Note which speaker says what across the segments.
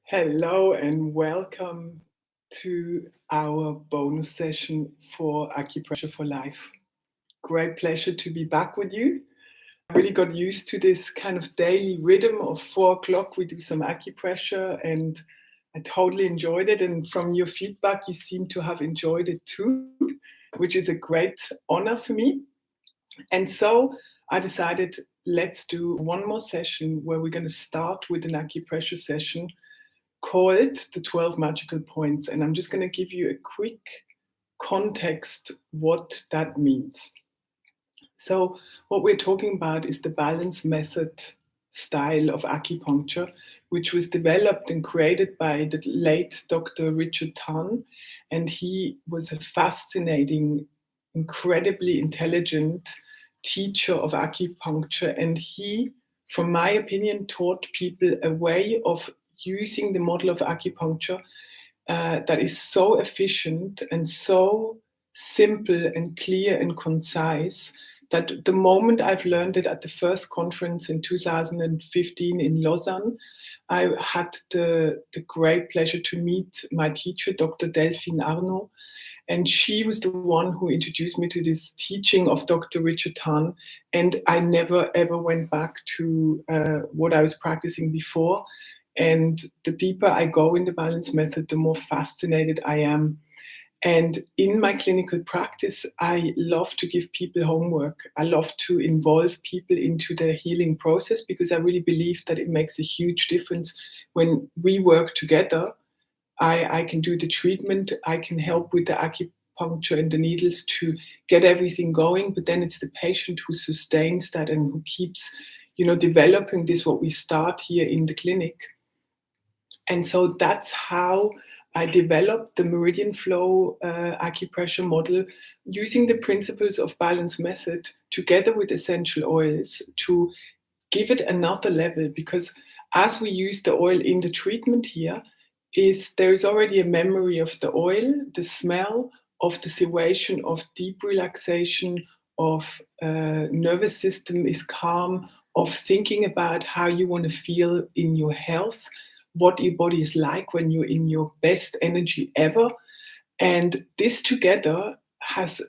Speaker 1: Hello and welcome to our bonus session for Acupressure for Life. Great pleasure to be back with you. I really got used to this kind of daily rhythm of 4 o'clock. We do some acupressure and I totally enjoyed it. And from your feedback, you seem to have enjoyed it too, which is a great honor for me. And so I decided let's do one more session where we're going to start with an acupressure session called the 12 magical points. And I'm just going to give you a quick context what that means. So what we're talking about is the balance method style of acupuncture, which was developed and created by the late Dr. Richard Tan. And he was a fascinating, incredibly intelligent teacher of acupuncture. And he, from my opinion, taught people a way of using the model of acupuncture that is so efficient and so simple and clear and concise that the moment I've learned it at the first conference in 2015 in Lausanne, I had the great pleasure to meet my teacher, Dr. Delphine Arnaud. And she was the one who introduced me to this teaching of Dr. Richard Tan. And I never, ever went back to what I was practicing before. And the deeper I go in the balance method, the more fascinated I am. And in my clinical practice, I love to give people homework. I love to involve people into the healing process because I really believe that it makes a huge difference when we work together. I can do the treatment, I can help with the acupuncture and the needles to get everything going, but then it's the patient who sustains that and who keeps, developing this, what we start here in the clinic. And so that's how I developed the meridian flow acupressure model using the principles of balance method together with essential oils to give it another level. Because as we use the oil in the treatment here, there is already a memory of the oil, the smell, of the situation of deep relaxation, of nervous system is calm, of thinking about how you want to feel in your health, what your body is like when you're in your best energy ever. And this together has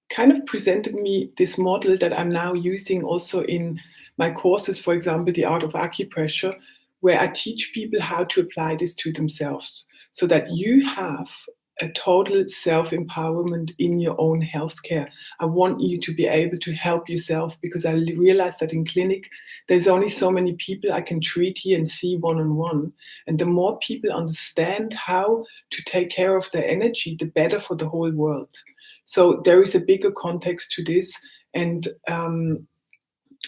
Speaker 1: kind of presented me this model that I'm now using also in my courses, for example, the art of acupressure, where I teach people how to apply this to themselves so that you have a total self-empowerment in your own healthcare. I want you to be able to help yourself because I realize that in clinic, there's only so many people I can treat here and see one-on-one. And the more people understand how to take care of their energy, the better for the whole world. So there is a bigger context to this. And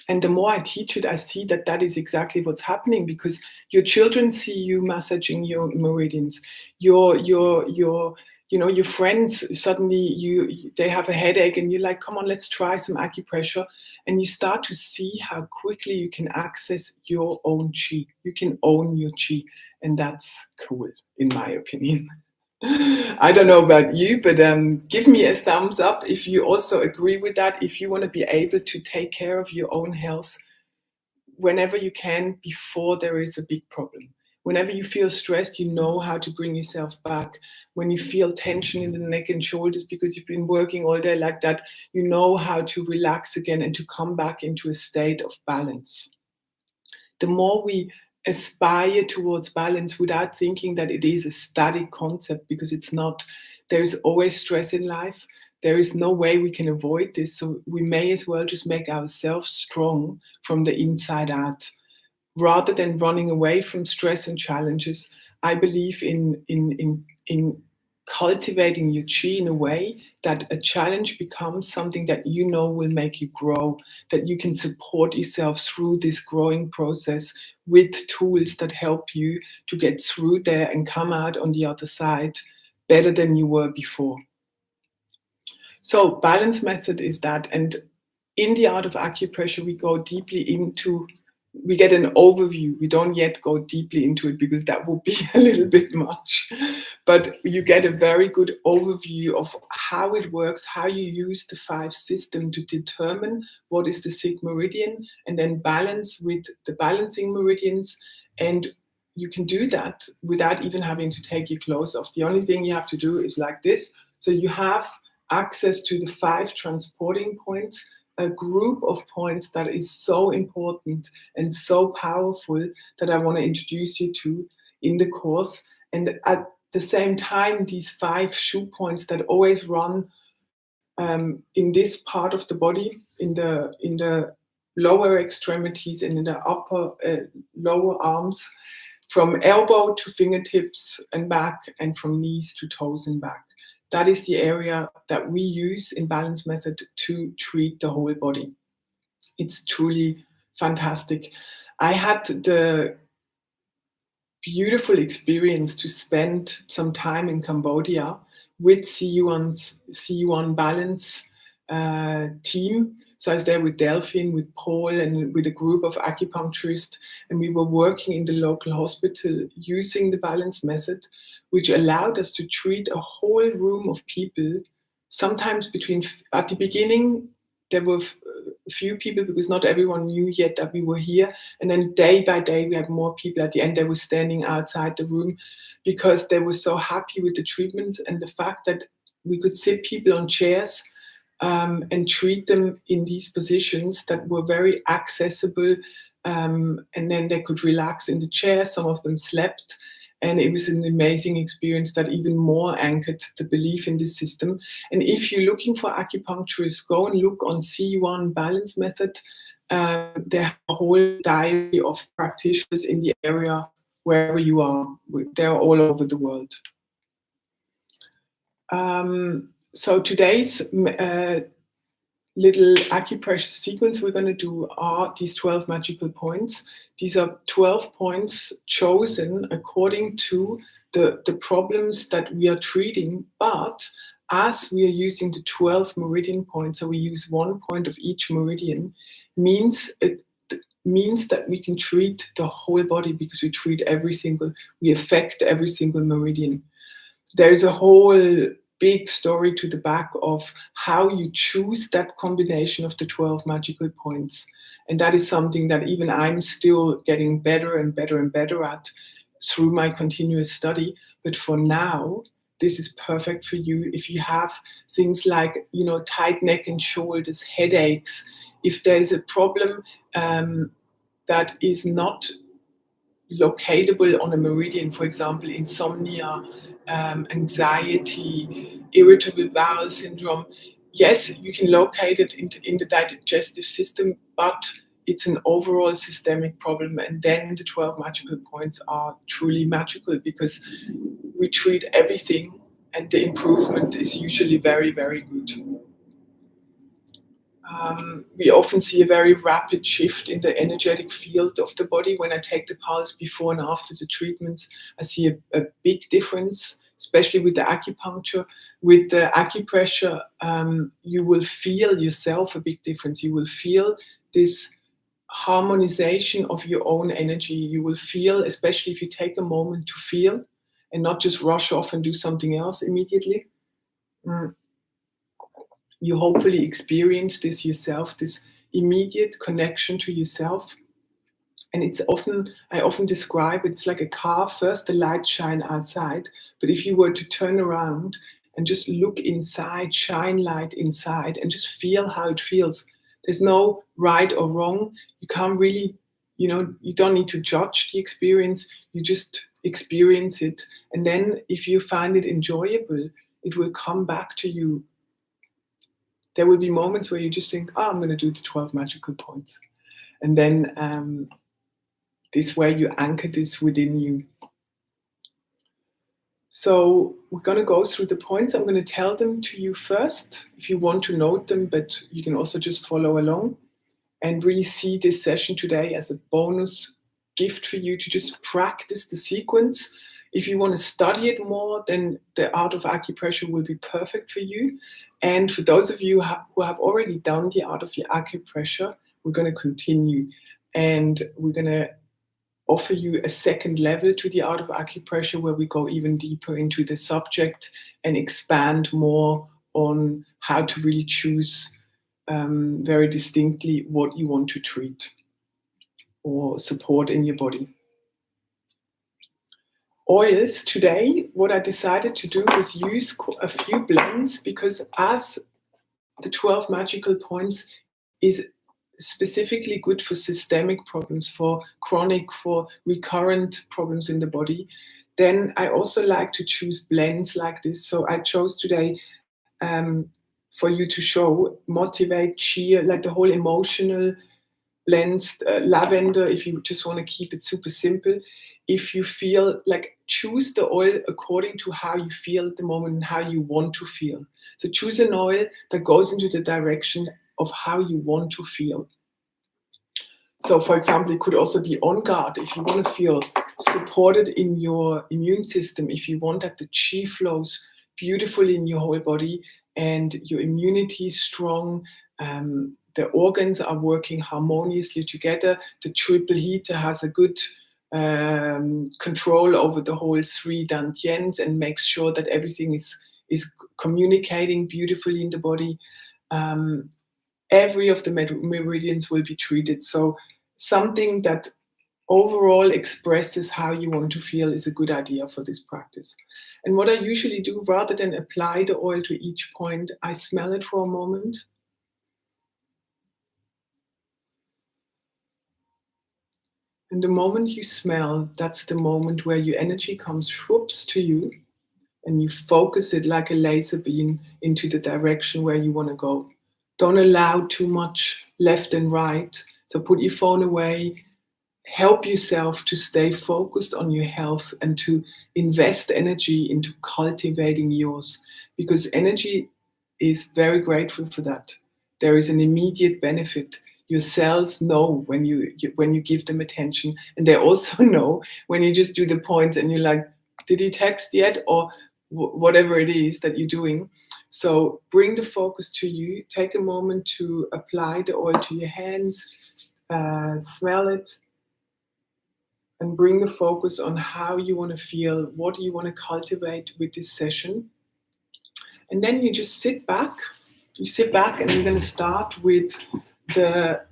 Speaker 1: the more I teach it, I see that that is exactly what's happening because your children see you massaging your meridians. Your friends suddenly they have a headache and you're like, come on, let's try some acupressure. And you start to see how quickly you can access your own chi. You can own your chi. And that's cool, in my opinion. I don't know about you, but give me a thumbs up if you also agree with that. If you want to be able to take care of your own health whenever you can before there is a big problem. Whenever you feel stressed, you know how to bring yourself back. When you feel tension in the neck and shoulders because you've been working all day like that, you know how to relax again and to come back into a state of balance. The more we aspire towards balance without thinking that it is a static concept, because it's not. There's always stress in life. There is no way we can avoid this. So we may as well just make ourselves strong from the inside out. Rather than running away from stress and challenges, I believe in cultivating your chi in a way that a challenge becomes something that you know will make you grow, that you can support yourself through this growing process with tools that help you to get through there and come out on the other side better than you were before. So balance method is that. And in the art of acupressure, we get an overview. We don't yet go deeply into it because that would be a little bit much. But you get a very good overview of how it works, how you use the 5 system to determine what is the sick meridian, and then balance with the balancing meridians, and you can do that without even having to take your clothes off. The only thing you have to do is like this. So you have access to the 5 transporting points, a group of points that is so important and so powerful that I want to introduce you to in the course. And at the same time, these 5 shoe points that always run in this part of the body, in the lower extremities and in the upper lower arms, from elbow to fingertips and back, and from knees to toes and back. That is the area that we use in Balance Method to treat the whole body. It's truly fantastic. I had the beautiful experience to spend some time in Cambodia with CU1 Balance team. So I was there with Delphine, with Paul, and with a group of acupuncturists, and we were working in the local hospital using the Balance method, which allowed us to treat a whole room of people. Sometimes at the beginning, there were a few people because not everyone knew yet that we were here. And then day by day, we had more people. At the end, they were standing outside the room because they were so happy with the treatment and the fact that we could sit people on chairs and treat them in these positions that were very accessible. And then they could relax in the chair. Some of them slept. And it was an amazing experience that even more anchored the belief in this system. And if you're looking for acupuncturists, go and look on C1 Balance Method. They have a whole diary of practitioners in the area wherever you are. They're all over the world. So today's little acupressure sequence we're going to do are these 12 magical points. These are 12 points chosen according to the problems that we are treating, but as we are using the 12 meridian points, so we use 1 point of each meridian, means that we can treat the whole body because we affect every single meridian. There's a whole big story to the back of how you choose that combination of the 12 magical points. And that is something that even I'm still getting better and better and better at through my continuous study. But for now, this is perfect for you if you have things like, tight neck and shoulders, headaches. If there's a problem that is not locatable on a meridian, for example, insomnia, anxiety, irritable bowel syndrome. Yes, you can locate it in the digestive system, but it's an overall systemic problem. And then the 12 magical points are truly magical because we treat everything and the improvement is usually very, very good. We often see a very rapid shift in the energetic field of the body. When I take the pulse before and after the treatments, I see a big difference, especially with the acupuncture. With the acupressure, you will feel yourself a big difference. You will feel this harmonization of your own energy. You will feel, especially if you take a moment to feel and not just rush off and do something else immediately. You hopefully experience this yourself, this immediate connection to yourself. And I often describe it's like a car. First, the lights shine outside. But if you were to turn around and just look inside, shine light inside, and just feel how it feels. There's no right or wrong. You can't really, you don't need to judge the experience. You just experience it. And then if you find it enjoyable, it will come back to you. There will be moments where you just think, I'm going to do the 12 magical points. And then this way you anchor this within you. So we're going to go through the points. I'm going to tell them to you first if you want to note them, but you can also just follow along and really see this session today as a bonus gift for you to just practice the sequence. If you want to study it more, then the art of acupressure will be perfect for you. And for those of you who have already done the art of acupressure, we're going to continue. And we're going to offer you a second level to the art of acupressure where we go even deeper into the subject and expand more on how to really choose very distinctly what you want to treat or support in your body. oils today, what I decided to do was use a few blends, because as the 12 magical points is specifically good for systemic problems, for chronic, for recurrent problems in the body, then I also like to choose blends like this. So I chose today for you to show motivate, cheer, like the whole emotional blends, lavender, if you just want to keep it super simple. If you feel like, choose the oil according to how you feel at the moment and how you want to feel. So choose an oil that goes into the direction of how you want to feel. So, for example, it could also be on guard if you want to feel supported in your immune system, if you want that the chi flows beautifully in your whole body and your immunity is strong, the organs are working harmoniously together, the triple heater has a good control over the whole three dantians and makes sure that everything is communicating beautifully in the body. Every of the meridians will be treated. So something that overall expresses how you want to feel is a good idea for this practice. And what I usually do, rather than apply the oil to each point, I smell it for a moment. And the moment you smell, that's the moment where your energy comes whoops to you, and you focus it like a laser beam into the direction where you want to go. Don't allow too much left and right. So put your phone away, help yourself to stay focused on your health and to invest energy into cultivating yours, because energy is very grateful for that. There is an immediate benefit. Your cells know when you give them attention, and they also know when you just do the points and you're like, did he text yet, or whatever it is that you're doing. So bring the focus to you. Take a moment to apply the oil to your hands, smell it, and bring the focus on how you want to feel, what do you want to cultivate with this session. And then you just sit back. You sit back and you're going to start with the,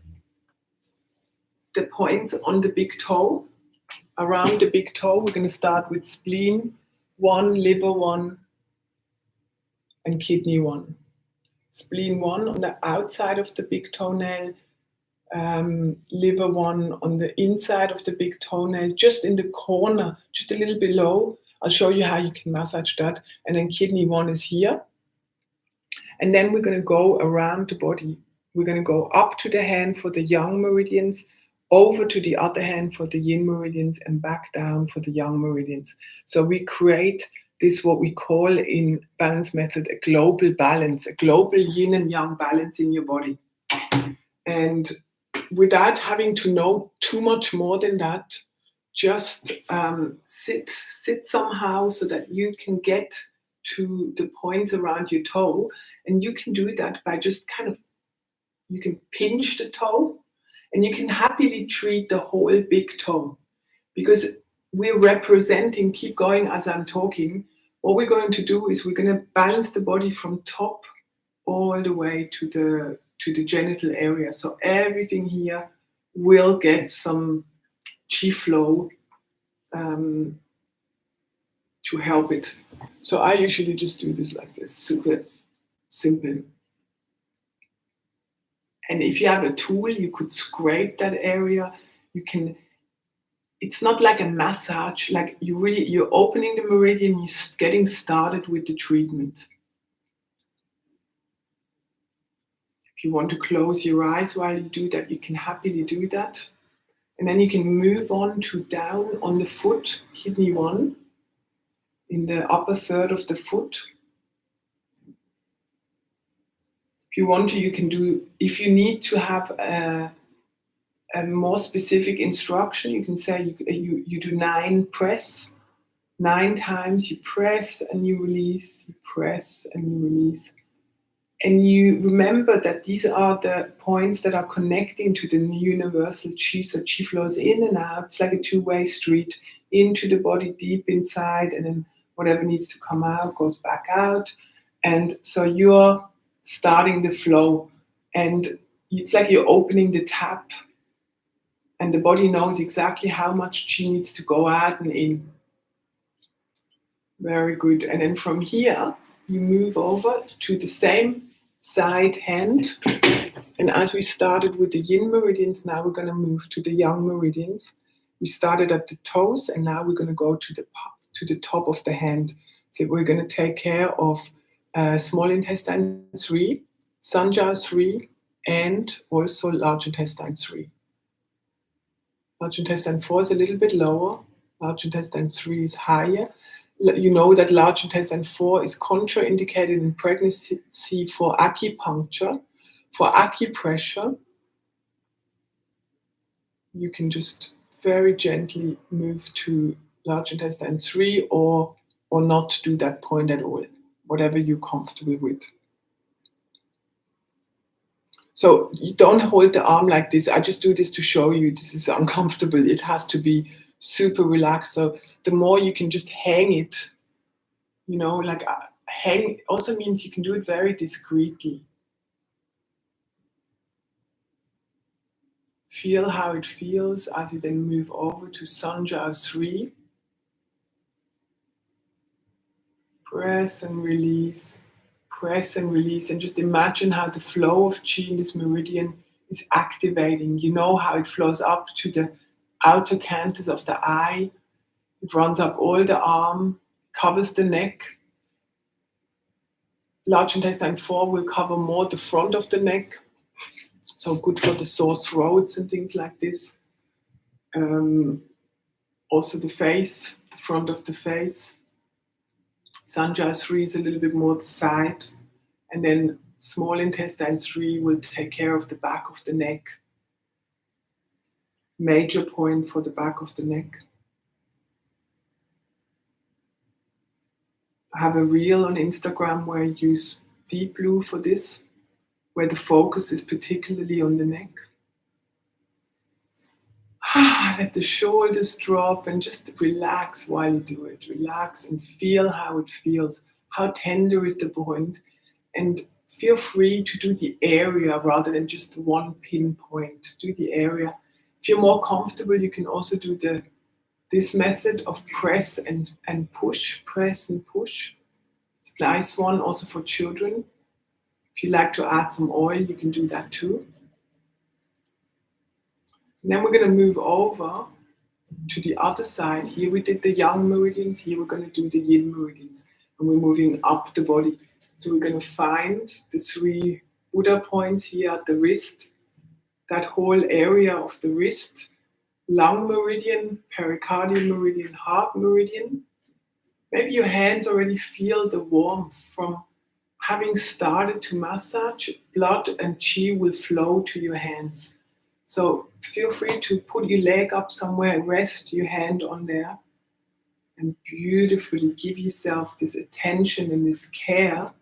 Speaker 1: the points on the big toe. Around the big toe, we're going to start with spleen 1, liver 1, and kidney 1. Spleen 1 on the outside of the big toenail, liver 1 on the inside of the big toenail, just in the corner, just a little below. I'll show you how you can massage that. And then kidney 1 is here. And then we're going to go around the body. We're going to go up to the hand for the yang meridians, over to the other hand for the yin meridians, and back down for the yang meridians. So we create this, what we call in balance method, a global balance, a global yin and yang balance in your body. And without having to know too much more than that, just sit somehow so that you can get to the points around your toe. And you can do that by just kind of, you can pinch the toe, and you can happily treat the whole big toe, because we're representing, keep going as I'm talking, what we're going to do is we're going to balance the body from top all the way to the genital area. So everything here will get some chi flow to help it. So I usually just do this like this, super simple. And if you have a tool, you could scrape that area. You can, it's not like a massage, like you're opening the meridian, you're getting started with the treatment. If you want to close your eyes while you do that, you can happily do that. And then you can move on to down on the foot, kidney 1, in the upper third of the foot. If you want to, you can do, if you need to have a more specific instruction, you can say you do 9 press. 9 times you press and you release, you press and you release. And you remember that these are the points that are connecting to the universal chi. So chi flows in and out. It's like a two-way street, into the body, deep inside, and then whatever needs to come out goes back out. And so you're starting the flow. And it's like you're opening the tap, and the body knows exactly how much chi needs to go out and in. Very good. And then from here, you move over to the same side hand. And as we started with the yin meridians, now we're going to move to the yang meridians. We started at the toes, and now we're going to go to the top of the hand. So we're going to take care of small intestine 3, Sanjiao 3, and also large intestine 3. Large intestine 4 is a little bit lower. Large intestine 3 is higher. You know that large intestine 4 is contraindicated in pregnancy for acupuncture. For acupressure, you can just very gently move to large intestine 3 or not do that point at all, whatever you're comfortable with. So you don't hold the arm like this. I just do this to show you this is uncomfortable. It has to be super relaxed. So the more you can just hang it, like hang also means you can do it very discreetly. Feel how it feels as you then move over to Sanjiao 3. Press and release, and just imagine how the flow of qi in this meridian is activating. You know how it flows up to the outer canthus of the eye. It runs up all the arm, covers the neck. Large intestine 4 will cover more the front of the neck, so good for the sore throats and things like this. Also the face, the front of the face. Sanjiao 3 is a little bit more the side, and then small intestine 3 will take care of the back of the neck. Major point for the back of the neck. I have a reel on Instagram where I use deep blue for this, where the focus is particularly on the neck. Let the shoulders drop and just relax while you do it. Relax and feel how it feels. How tender is the point? And feel free to do the area rather than just one pinpoint. Do the area. If you're more comfortable, you can also do this method of press and push. Press and push. It's a nice one also for children. If you like to add some oil, you can do that too. And then we're going to move over to the other side. Here we did the yang meridians. Here we're going to do the yin meridians. And we're moving up the body. So we're going to find the 3 Buddha points here at the wrist. That whole area of the wrist. Lung meridian, pericardial meridian, heart meridian. Maybe your hands already feel the warmth from having started to massage. Blood and qi will flow to your hands. So feel free to put your leg up somewhere and rest your hand on there. And beautifully give yourself this attention and this care.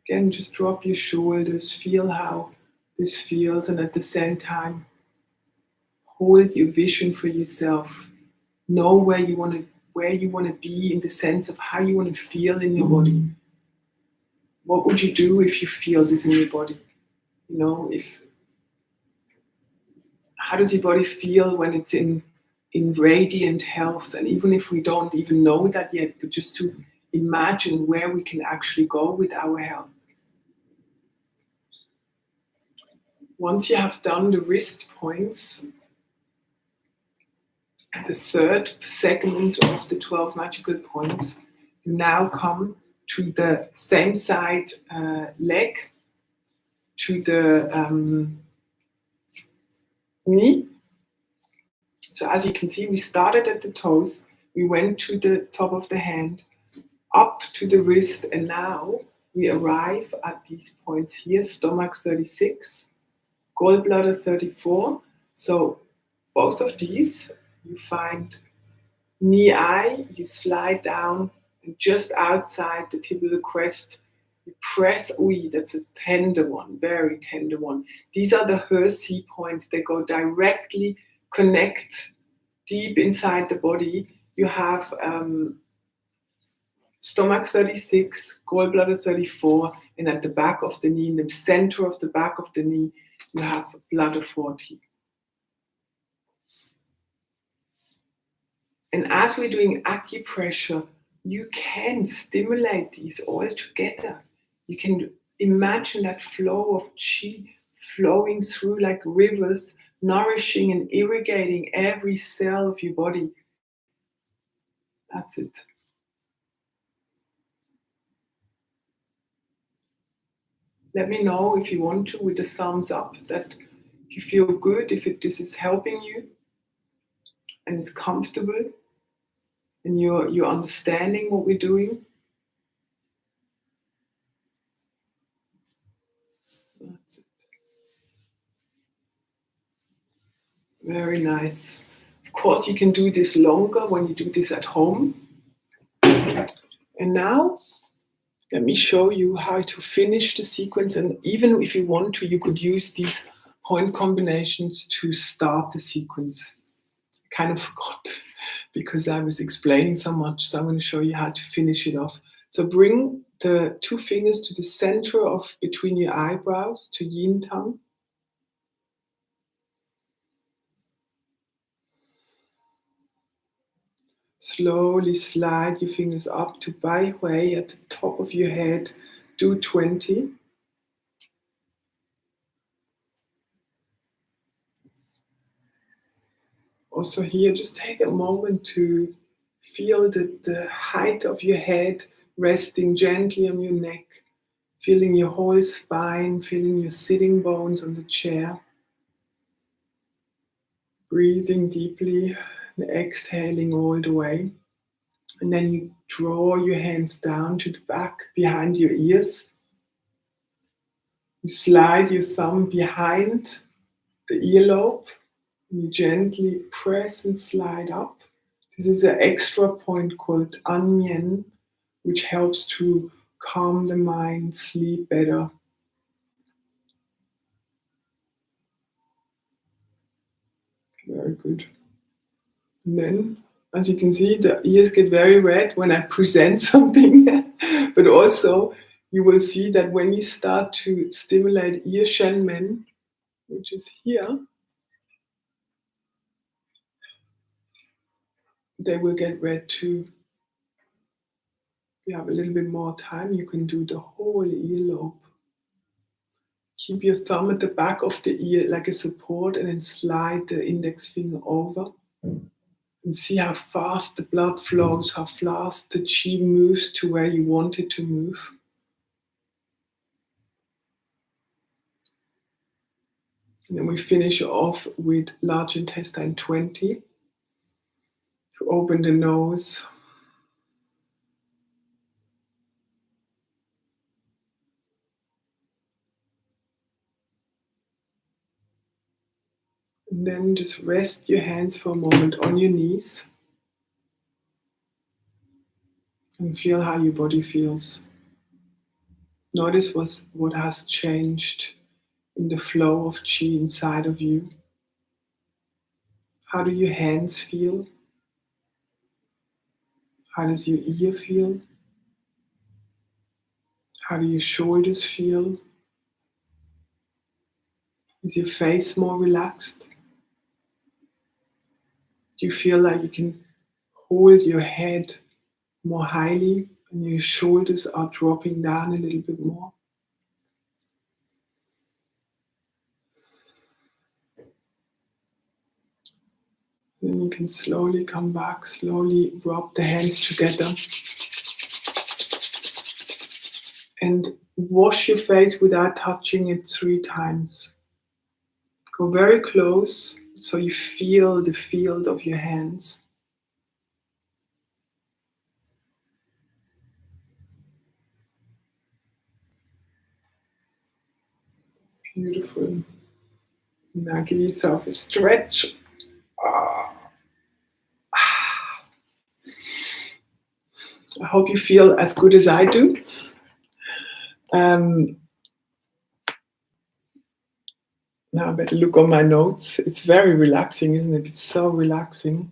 Speaker 1: Again, just drop your shoulders. Feel how this feels. And at the same time, hold your vision for yourself. Know where you want to be in the sense of how you want to feel in your body. What would you do if you feel this in your body? How does your body feel when it's in radiant health? And even if we don't even know that yet, but just to imagine where we can actually go with our health. Once you have done the wrist points, the third segment of the 12 magical points, you now come to the same side leg, to the knee. So as you can see, we started at the toes, we went to the top of the hand, up to the wrist, and now we arrive at these points here, stomach 36, gallbladder 34. So both of these, you find knee-eye, you slide down, and just outside the tibial crest, you press, that's a tender one, very tender one. These are the Hercy points. They go directly connect deep inside the body. You have stomach 36, gallbladder 34, and at the back of the knee, in the center of the back of the knee, You have a blood of 40. And as we're doing acupressure, you can stimulate these all together. You can imagine that flow of chi flowing through like rivers, nourishing and irrigating every cell of your body. That's it. Let me know if you want to with a thumbs up that you feel good, if this is helping you and it's comfortable and you're understanding what we're doing. That's it. Very nice. Of course, you can do this longer when you do this at home. And now, let me show you how to finish the sequence. And even if you want to, you could use these point combinations to start the sequence. I kind of forgot because I was explaining so much. So I'm going to show you how to finish it off. So bring the 2 fingers to the center of between your eyebrows to yin tongue. Slowly slide your fingers up to Bai Hui at the top of your head. Do 20. Also here, just take a moment to feel the height of your head resting gently on your neck, feeling your whole spine, feeling your sitting bones on the chair. Breathing deeply and exhaling all the way. And then you draw your hands down to the back behind your ears. You slide your thumb behind the earlobe. And you gently press and slide up. This is an extra point called Anmian, which helps to calm the mind, sleep better. Very good. And then, as you can see, the ears get very red when I present something, but also you will see that when you start to stimulate ear shenmen, which is here, they will get red too. If you have a little bit more time, you can do the whole earlobe. Keep your thumb at the back of the ear like a support and then slide the index finger over. And see how fast the blood flows, how fast the chi moves to where you want it to move. And then we finish off with large intestine 20. To open the nose. And then just rest your hands for a moment on your knees. And feel how your body feels. Notice what has changed in the flow of chi inside of you. How do your hands feel? How does your ear feel? How do your shoulders feel? Is your face more relaxed? Do you feel like you can hold your head more highly and your shoulders are dropping down a little bit more? Then you can slowly come back, slowly rub the hands together. And wash your face without touching it 3 times. Go very close so you feel the field of your hands. Beautiful. Now give yourself a stretch. I hope you feel as good as I do. Now I better look on my notes. It's very relaxing, isn't it? It's so relaxing.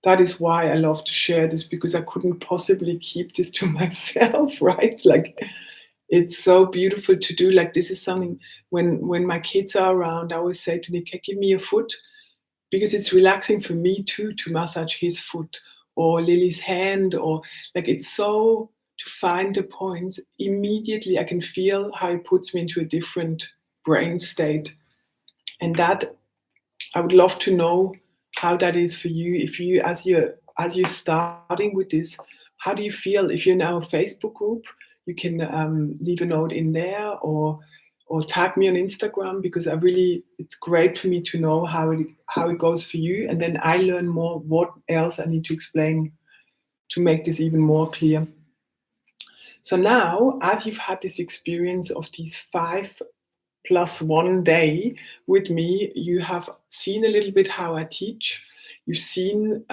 Speaker 1: That is why I love to share this, because I couldn't possibly keep this to myself, right? Like, It's so beautiful to do. Like, this is something, when my kids are around, I always say to Nick, give me your foot, because it's relaxing for me too to massage his foot or Lily's hand, or like, it's so, to find the points immediately. I can feel how it puts me into a different brain state, and that, I would love to know how that is for you. If you, as you're starting with this, how do you feel? If you're in our Facebook group, you can leave a note in there, or tag me on Instagram, because it's great for me to know how it goes for you, and then I learn more what else I need to explain to make this even more clear. So now, as you've had this experience of these 5+1 day with me, you have seen a little bit how I teach. You've seen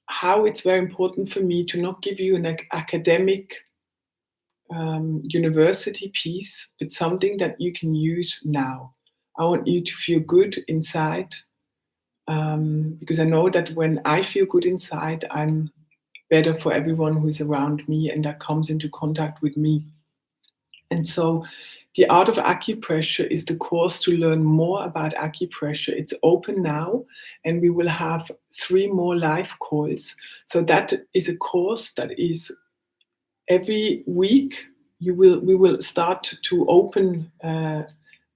Speaker 1: how it's very important for me to not give you an academic university piece, but something that you can use now. I want you to feel good inside, because I know that when I feel good inside, I'm better for everyone who is around me and that comes into contact with me. And so the Art of Acupressure is the course to learn more about acupressure. It's open now, and we will have 3 more live calls. So that is a course that is every week. We will start to open a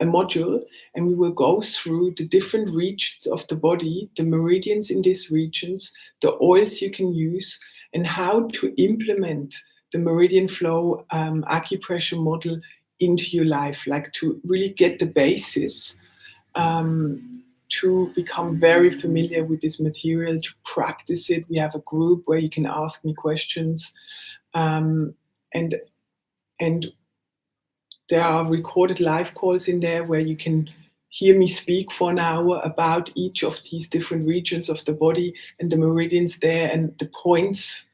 Speaker 1: module, and we will go through the different regions of the body, the meridians in these regions, the oils you can use, and how to implement the meridian flow acupressure model into your life, like to really get the basis, to become very familiar with this material, to practice it. We have a group where you can ask me questions, um, and and there are recorded live calls in there where you can hear me speak for an hour about each of these different regions of the body and the meridians there, and the points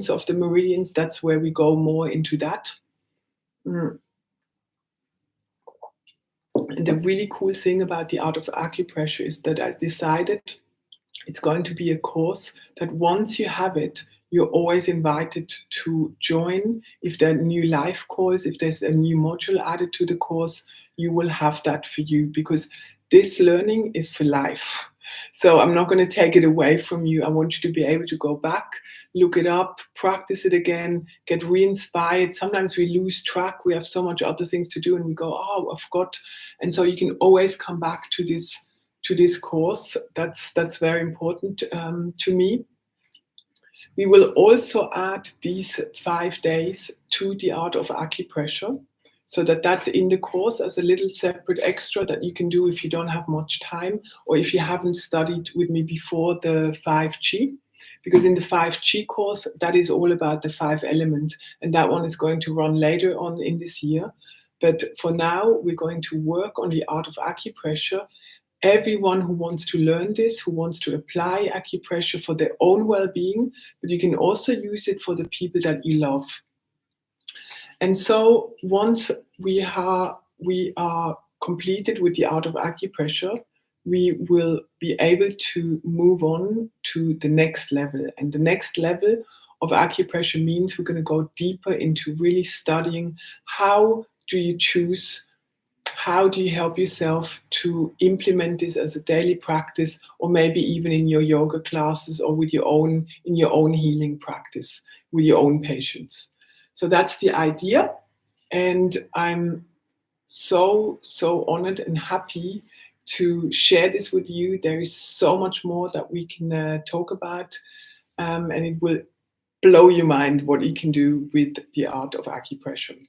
Speaker 1: of the meridians. That's where we go more into that. Mm. And the really cool thing about the Art of Acupressure is that I decided it's going to be a course that once you have it, you're always invited to join. If there are new live calls, if there's a new module added to the course, you will have that for you, because this learning is for life. So I'm not going to take it away from you. I want you to be able to go back, look it up, practice it again, get re-inspired. Sometimes we lose track. We have so much other things to do and we go, oh, I forgot. And so you can always come back to this course. That's very important to me. We will also add these 5 days to the Art of Acupressure, so that's in the course as a little separate extra that you can do if you don't have much time, or if you haven't studied with me before the 5G. Because in the 5G course, that is all about the 5 element, and that one is going to run later on in this year. But for now, we're going to work on the Art of Acupressure. Everyone who wants to learn this, who wants to apply acupressure for their own well-being, but you can also use it for the people that you love. And so once we are completed with the Art of Acupressure, we will be able to move on to the next level. And the next level of acupressure means we're going to go deeper into really studying how do you choose, how do you help yourself to implement this as a daily practice, or maybe even in your yoga classes, or with in your own healing practice with your own patients. So that's the idea, and I'm so honored and happy to share this with you. There is so much more that we can talk about, and it will blow your mind what you can do with the Art of Acupressure.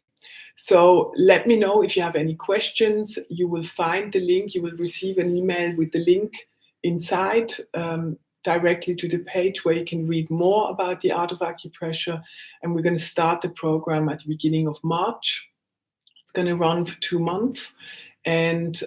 Speaker 1: So let me know if you have any questions. You will find the link. You will receive an email with the link inside, directly to the page where you can read more about the Art of Acupressure. And we're going to start the program at the beginning of March. It's going to run for 2 months. And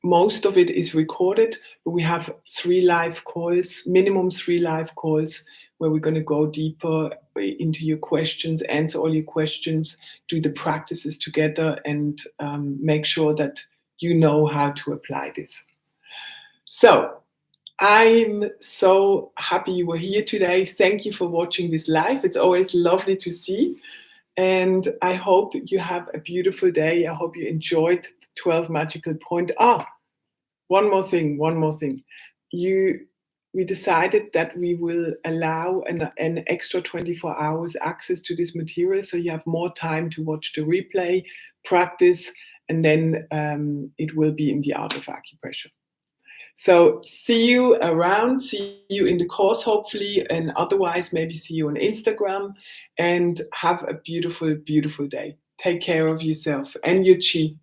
Speaker 1: most of it is recorded, but we have 3 live calls, minimum 3 live calls, where we're going to go deeper into your questions, answer all your questions, do the practices together, and make sure that you know how to apply this. So I'm so happy you were here today. Thank you for watching this live. It's always lovely to see. And I hope you have a beautiful day. I hope you enjoyed the 12 magical point. One more thing, one more thing. We decided that we will allow an extra 24 hours access to this material, so you have more time to watch the replay, practice, and then it will be in the art of acupressure. So see you around, see you in the course hopefully, and otherwise maybe see you on Instagram, and have a beautiful, beautiful day. Take care of yourself and your chi.